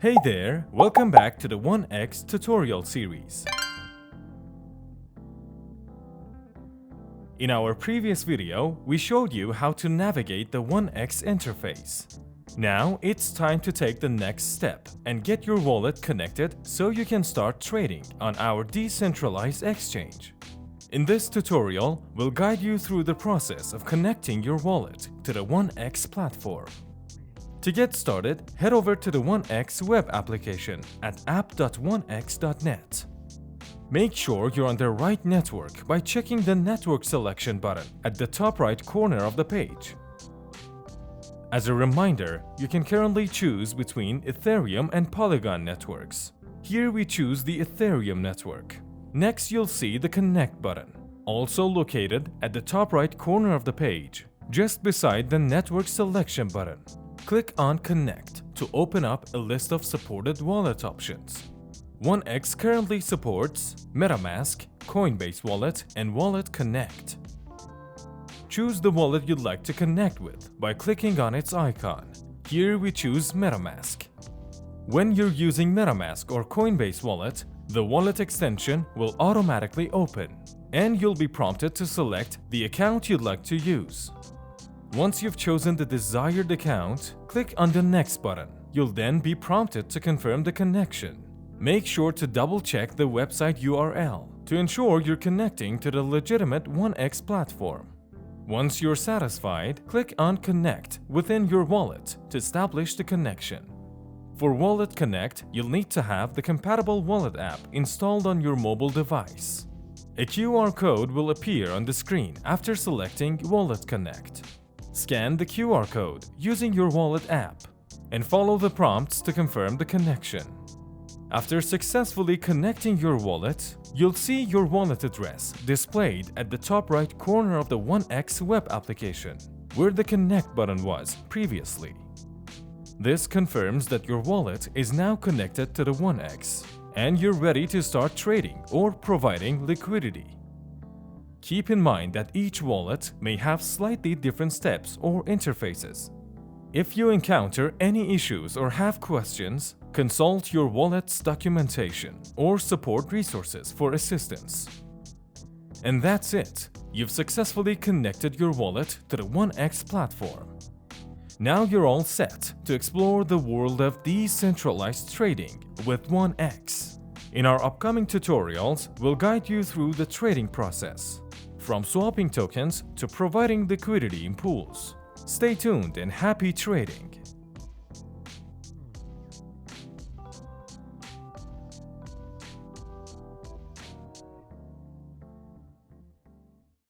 Hey there, welcome back to the 1x tutorial series. In our previous video, we showed you how to navigate the 1x interface. Now it's time to take the next step and get your wallet connected so you can start trading on our decentralized exchange. In this tutorial, we'll guide you through the process of connecting your wallet to the 1x platform. To get started, head over to the 1x web application at app.1x.net. Make sure you're on the right network by checking the network selection button at the top right corner of the page. As a reminder, you can currently choose between Ethereum and Polygon networks. Here we choose the Ethereum network. Next, you'll see the Connect button, also located at the top right corner of the page, just beside the network selection button. Click on Connect to open up a list of supported wallet options. 1x currently supports MetaMask, Coinbase Wallet, and Wallet Connect. Choose the wallet you'd like to connect with by clicking on its icon. Here we choose MetaMask. When you're using MetaMask or Coinbase Wallet, the wallet extension will automatically open, and you'll be prompted to select the account you'd like to use. Once you've chosen the desired account, click on the Next button. You'll then be prompted to confirm the connection. Make sure to double-check the website URL to ensure you're connecting to the legitimate 1x platform. Once you're satisfied, click on Connect within your wallet to establish the connection. For Wallet Connect, you'll need to have the compatible wallet app installed on your mobile device. A QR code will appear on the screen after selecting Wallet Connect. Scan the QR code using your wallet app and follow the prompts to confirm the connection. After successfully connecting your wallet, you'll see your wallet address displayed at the top right corner of the 1x web application, where the Connect button was previously. This confirms that your wallet is now connected to the 1x, and you're ready to start trading or providing liquidity. Keep in mind that each wallet may have slightly different steps or interfaces. If you encounter any issues or have questions, consult your wallet's documentation or support resources for assistance. And that's it! You've successfully connected your wallet to the 1x platform. Now you're all set to explore the world of decentralized trading with 1x. In our upcoming tutorials, we'll guide you through the trading process, from swapping tokens to providing liquidity in pools. Stay tuned and happy trading!